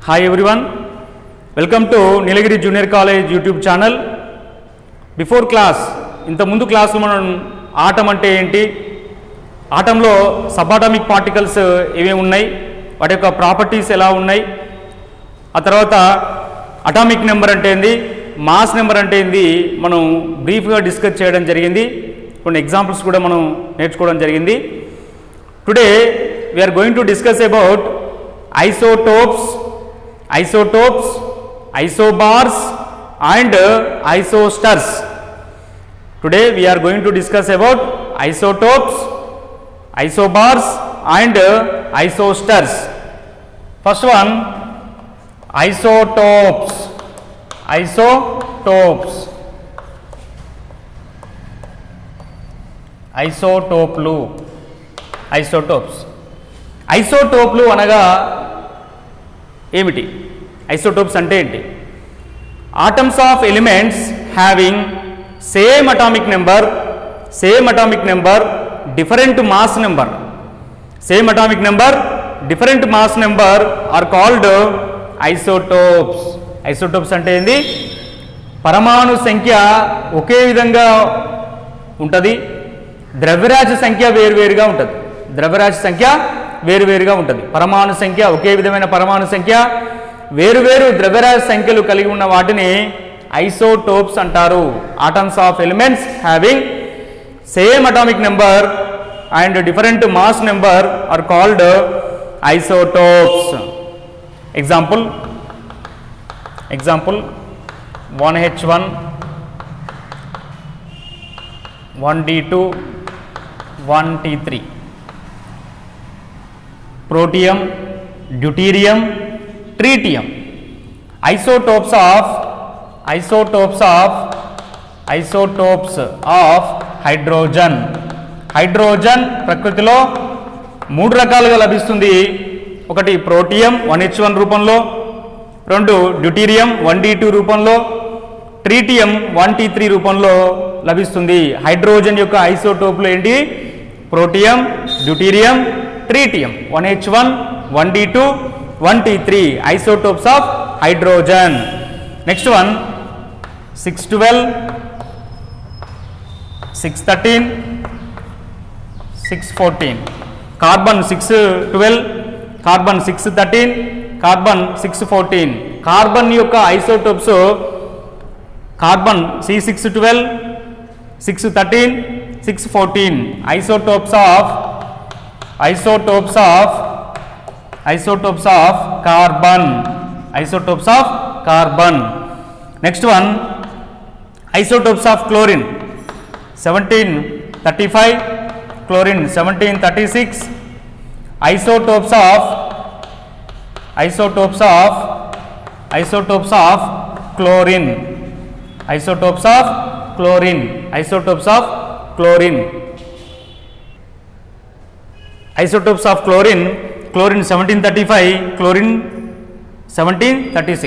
Hi everyone, welcome to Nilagiri Junior College YouTube channel. Before class, ఇంత ముందు క్లాస్లో మనం ఆటం అంటే ఏంటి, ఆటంలో సబాటమిక్ పార్టికల్స్ ఏమేమి ఉన్నాయి, వాటి యొక్క ప్రాపర్టీస్ ఎలా ఉన్నాయి, ఆ తర్వాత అటామిక్ నెంబర్ అంటే ఏంది, మాస్ నెంబర్ అంటే ఏంది మనం బ్రీఫ్గా డిస్కస్ చేయడం జరిగింది. కొన్ని ఎగ్జాంపుల్స్ కూడా మనం నేర్చుకోవడం జరిగింది. Today we are going to discuss about isotopes, isobars and isosters. Today we are going to discuss about isotopes, isobars and isosters. First one, isotopes. ఐసోటోప్లు అనగా ఏమిటి, ఐసోటోప్స్ అంటే ఏంటి? Atoms of elements having same atomic number different mass number are called isotopes. Isotopes అంటే ఏంది? పరమాణు సంఖ్య ఒకే విధంగా ఉంటుంది, ద్రవ్యరాశి సంఖ్య వేరువేరుగా ఉంటుంది. పరమాణు సంఖ్య ఒకే విధమైన పరమాణు సంఖ్య, వేరువేరు ద్రవ్యరాశి సంఖ్యలు కలిగి ఉన్న వాటిని ఐసోటోప్స్ అంటారు. Atoms of elements having same atomic number and different mass number are called isotopes. Example 1H1, 1D2, 1T3. Protium, deuterium, tritium. Isotopes of hydrogen. Hydrogen ప్రకృతిలో మూడు రకాలుగా లభిస్తుంది. ఒకటి ప్రోటియం 1H1 రూపంలో, రెండు డ్యూటీరియం 1D2 రూపంలో, ట్రీటియం 1T3 రూపంలో లభిస్తుంది. హైడ్రోజన్ యొక్క ఐసోటోప్లు ఏంటి? Protium, deuterium, tritium. 1H1, 1D2, 1T3 isotopes of hydrogen. Next one, 612, 613, 614. Carbon 612, carbon 613, carbon 614. Carbon యొక్క isotopes carbon C612, 613, 614. Isotopes of carbon. Next one, isotopes of chlorine 1735, chlorine 1736. Isotopes of chlorine. Chlorine 1735, chlorine 1736.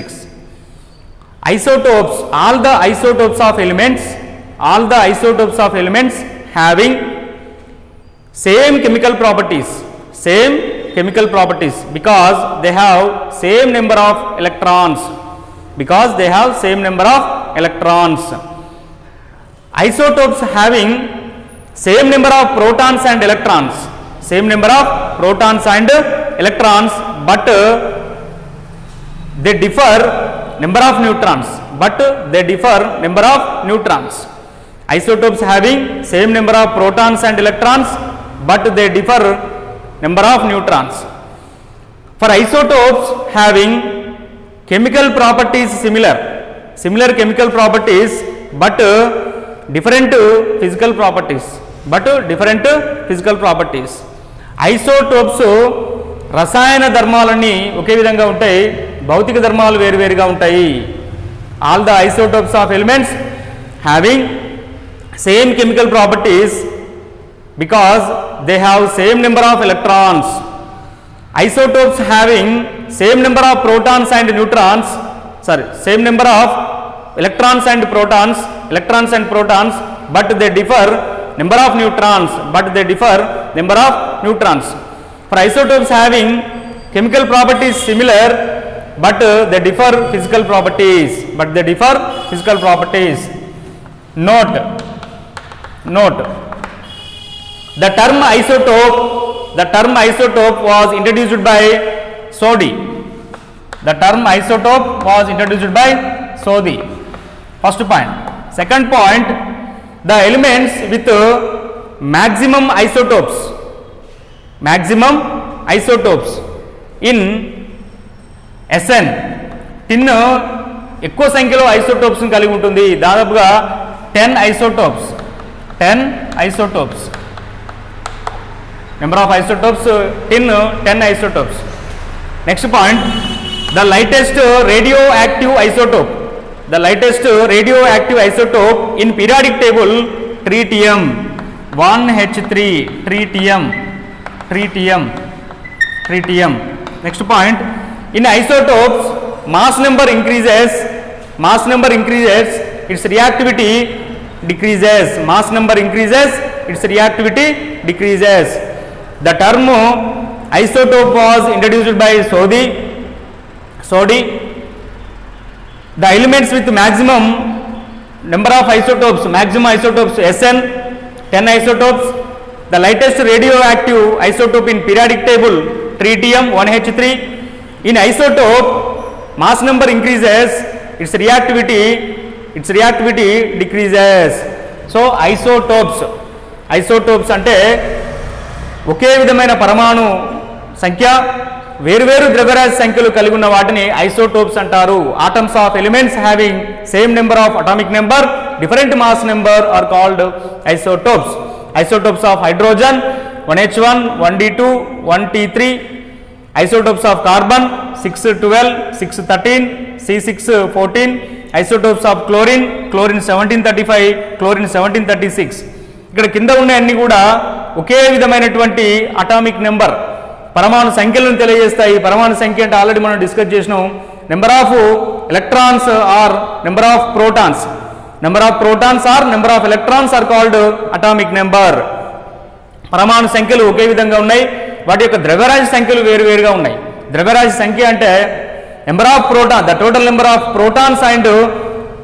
Isotopes, all the isotopes of elements having same chemical properties because they have same number of electrons. Isotopes having same number of protons and electrons, but they differ number of neutrons. Isotopes having same number of protons and electrons, but they differ number of neutrons. For isotopes having chemical properties similar chemical properties, but different physical properties. Isotopes రసాయన ధర్మాలన్నీ ఒకే విధంగా ఉంటాయి, భౌతిక ధర్మాలు వేరువేరుగా ఉంటాయి. All the isotopes of elements having same chemical properties because they have same number of electrons. Isotopes having same number of protons and neutrons, same number of electrons and protons, but they differ number of neutrons. For isotopes having chemical properties similar but they differ physical properties. Note the term isotope was introduced by Soddy. First point. Second point, the elements with maximum isotopes in SN tin ఎక్కువ సంఖ్యలో isotopes కలిగి ఉంటుంది, దాదాపుగా 10 isotopes. Number of isotopes tin 10 isotopes. Next point, the lightest radioactive isotope in periodic table tritium 1H3 tritium. Next point, in isotopes mass number increases, its reactivity decreases. The term isotope was introduced by Soddy. The elements with maximum number of isotopes, SN 10 isotopes. The lightest radioactive isotope in periodic table tritium 1H3. In isotope mass number increases, its reactivity decreases. So isotopes అంటే ఒకే విధమైన పరమాణు సంఖ్య వేరువేరు ద్రవ్యరాశి సంఖ్యలు కలిగి ఉన్న వాటిని ఐసోటోప్స్ అంటారు. Atoms of elements having same number of atomic number, different mass number are called isotopes. Isotopes of hydrogen 1H1, 1D2, 1T3. Isotopes of carbon 612, 613, C614. Isotopes of chlorine 1735, chlorine 1736. ఇక్కడ కింద ఉన్న అన్ని కూడా ఒకే విధమైనటువంటి అటామిక్ నెంబర్ పరమాణు సంఖ్యలను తెలియజేస్తాయి. పరమాణు సంఖ్య అంటే ఆల్రెడీ మనం డిస్కస్ చేసినాం. Number of electrons or number of protons or number of electrons are called atomic number. పరమాణు సంఖ్యలు ఒకే విధంగా ఉన్నాయి, వాటి యొక్క ద్రవ్యరాశి సంఖ్యలు వేరువేరుగా ఉన్నాయి. ద్రవ్యరాశి సంఖ్య అంటే number of proton, the total number of protons and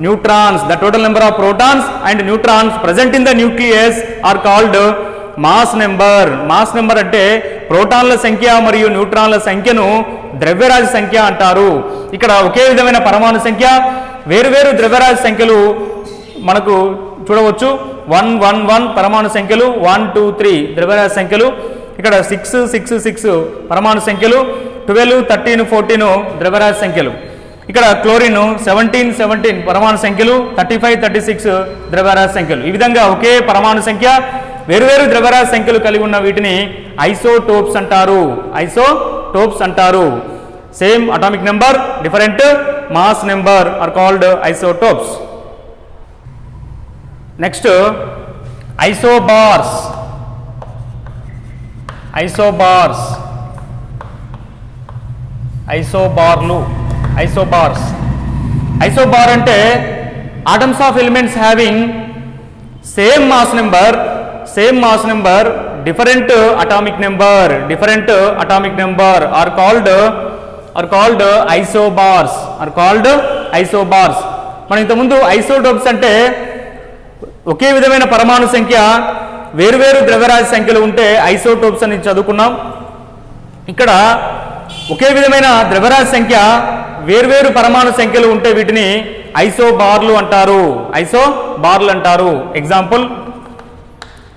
neutrons, present in the nucleus are called mass number అంటే ప్రోటాన్ల సంఖ్య మరియు న్యూట్రాన్ల సంఖ్యను ద్రవ్యరాశి సంఖ్య అంటారు. ఇక్కడ ఒకే విధమైన పరమాణు సంఖ్య, వేరువేరు ద్రవ్యరాశి సంఖ్యలు మనకు చూడవచ్చు. 111 పరమాణు సంఖ్యలు, 1 2 3 ద్రవ్యరాశి సంఖ్యలు. ఇక్కడ 6 6 6 పరమాణు సంఖ్యలు, 12 13 14 ద్రవ్యరాశి సంఖ్యలు. ఇక్కడ క్లోరిన్ 17 17 పరమాణు సంఖ్యలు, 35 36 ద్రవ్యరాశి సంఖ్యలు. ఈ విధంగా ఒకే పరమాణు సంఖ్య వేరువేరు ద్రవ్యరాశి సంఖ్యలు కలిగి ఉన్న వీటిని ఐసోటోప్స్ అంటారు. Same atomic number, different mass number are called isotopes. Next isobars. Isobar అంటే atoms of elements having same mass number, different atomic number are called isobars. మనం ఇంతకుముందు ఐసోటోప్స్ అంటే ఒకే విధమైన పరమాణు సంఖ్య వేరువేరు ద్రవ్యరాశి సంఖ్యలు ఉంటే ఐసోటోప్స్ అని చదువుకున్నాం. ఇక్కడ ఒకే విధమైన ద్రవ్యరాశి సంఖ్య వేర్వేరు పరమాణు సంఖ్యలు ఉంటే వీటిని ఐసోబార్లు అంటారు.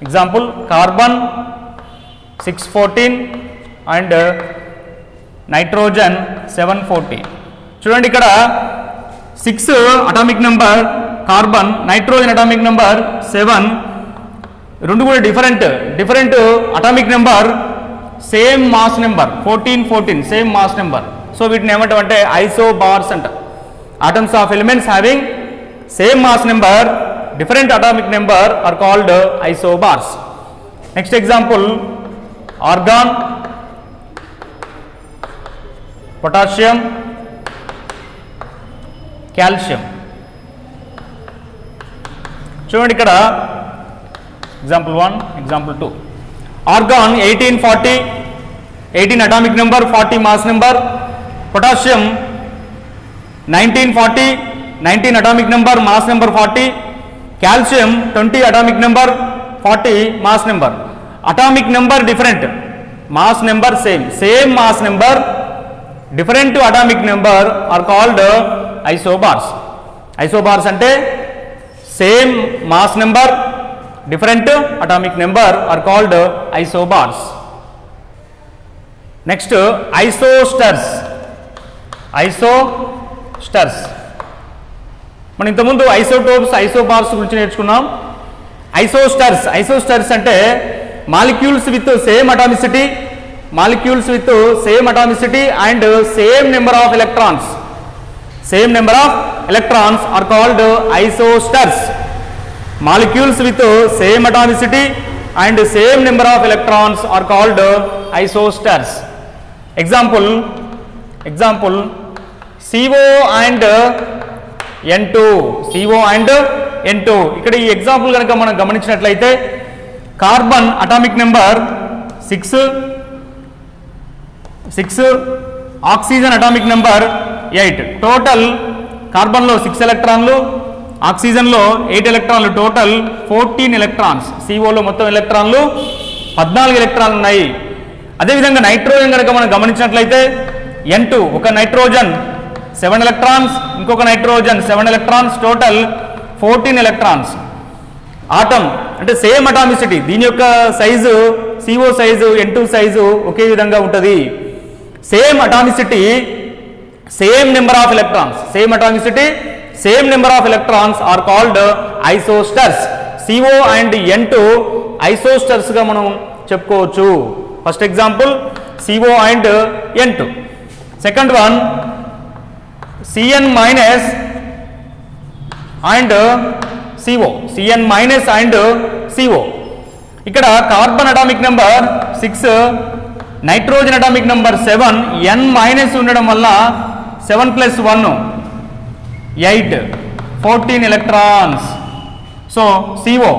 Example carbon 614 and nitrogen 740. చూడండి, ఇక్కడ 6 atomic number carbon, nitrogen atomic number 7, రెండు కూడా different atomic number, same mass number 14 same mass number. So వీటిని ఏమంటామంటే ఐసోబార్స్ అంటారు. Atoms of elements having same mass number, different atomic number are called isobars. Next example argon, potassium, calcium. చూడండి, ఇక్కడ example 1, example 2. Argon 1840, 18 atomic number, 40 mass number. Potassium 1940, 19 atomic number, mass number 40. Calcium 20 atomic number, 40 mass number. Atomic number different, mass number same. Same mass number, different atomic number are called isobars. Isobars ante same mass number, different atomic number are called isobars. Next, isosters. Isosters. మనం ఇంతకుముందు isotopes, isobars గురించి నేర్చుకున్నాం. Isosteres అంటే molecules with same atomicity, and same number of electrons are called isosteres. Molecules with same atomicity and same number of electrons are called isosteres. Example CO and N2. ఇక్కడ ఈ example కనుక మనం గమనించినట్లయితే carbon atomic number 6, oxygen atomic number 8. Total కార్బన్లో 6 ఎలక్ట్రాన్లు, ఆక్సిజన్లో 8 ఎలక్ట్రాన్లు, total 14 electrons. సిఓలో మొత్తం ఎలక్ట్రాన్లు 14 ఎలక్ట్రాన్లు ఉన్నాయి. అదేవిధంగా నైట్రోజన్ కనుక మనం గమనించినట్లయితే N2, ఒక నైట్రోజన్ 7 ఎలక్ట్రాన్స్, ఇంకొక nitrogen 7 electrons, total 14 electrons. Atom అంటే సేమ్ అటామిసిటీ, దీని యొక్క size CO size, N2 size ఒకే విధంగా ఉంటుంది. Same atomicity, same number of electrons are called isosters. CO and N2 isosters గా మనం చెప్పుకోవచ్చు. First example CO and N2. Second one CN minus and CO. ఇక్కడ carbon atomic number 6, nitrogen atomic number 7, N minus ఉండడం వల్ల 7 + 1 8, 14 electrons. So CO,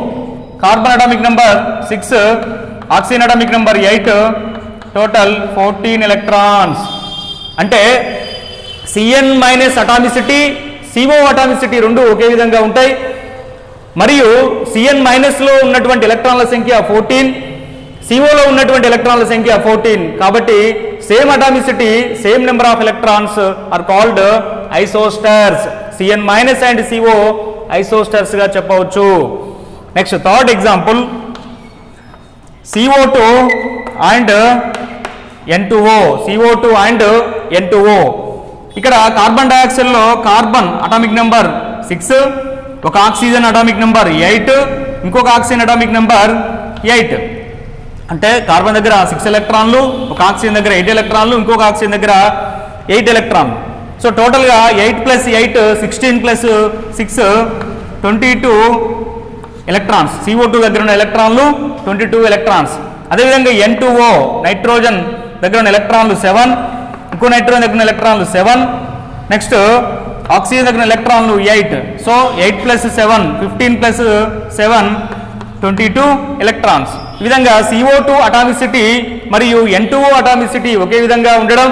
carbon atomic number 6, oxygen atomic number 8, total 14 electrons. అంటే CN minus atomicity, CO atomicity రెండు ఒకే విధంగా ఉంటాయి. మరియు CN మైనస్లో ఉన్నటువంటి ఎలక్ట్రాన్ల సంఖ్య 14, COలో ఉన్నటువంటి ఎలక్ట్రాన్ల సంఖ్య 14. కాబట్టి same atomicity, same number of electrons are called isosters. CN minus and CO isosters గా చెప్పవచ్చు. Next third example CO2 and N2O. ఇక్కడ కార్బన్ డయాక్సైడ్లో కార్బన్ అటామిక్ నెంబర్ 6, ఒక ఆక్సిజన్ అటామిక్ నెంబర్ 8, ఇంకొక ఆక్సిజన్ అటామిక్ నెంబర్ 8. అంటే కార్బన్ దగ్గర 6 ఎలక్ట్రాన్లు, ఒక ఆక్సిజన్ దగ్గర 8 ఎలక్ట్రాన్లు, ఇంకొక ఆక్సిజన్ దగ్గర 8 ఎలక్ట్రాన్లు. సో టోటల్గా 8 + 8 16 + 6 22 ఎలక్ట్రాన్స్. CO2 దగ్గర ఉన్న ఎలక్ట్రాన్లు 22 ఎలక్ట్రాన్స్. అదేవిధంగా N2O, నైట్రోజన్ దగ్గర ఉన్న ఎలక్ట్రాన్లు 7, ఇంకో నైట్రోజన్ దగ్గర ఉన్న ఎలక్ట్రాన్లు 7, నెక్స్ట్ ఆక్సిజన్ దగ్గర ఎలక్ట్రాన్లు 8. So 8 + 7 15 + 7 22 electrons. ఈ విధంగా CO2 అటామిసిటీ మరియు N2O అటామిసిటీ ఒకే విధంగా ఉండడం,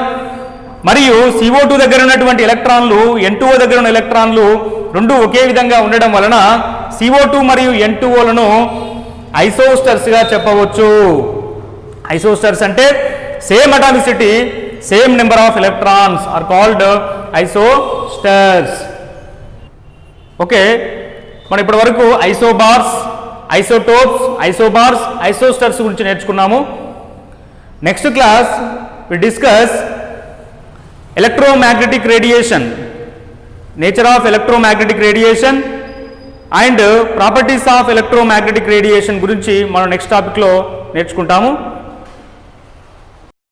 మరియు CO2 దగ్గర ఉన్నటువంటి ఎలక్ట్రాన్లు, N2O దగ్గర ఉన్న ఎలక్ట్రాన్లు రెండు ఒకే విధంగా ఉండడం వలన CO2 మరియు N2Oలను ఐసోస్టర్స్ గా చెప్పవచ్చు. ఐసోస్టర్స్ అంటే same atomicity, same number of electrons are called isosters. Okay, మనం ఇప్పటి వరకు ఐసోబార్స్, ఐసోటోప్స్, ఐసోబార్స్, ఐసోస్టర్స్ గురించి నేర్చుకున్నాము. Next class we discuss electromagnetic radiation, nature of electromagnetic radiation and properties of electromagnetic radiation గురించి మనం నెక్స్ట్ టాపిక్లో నేర్చుకుంటాము.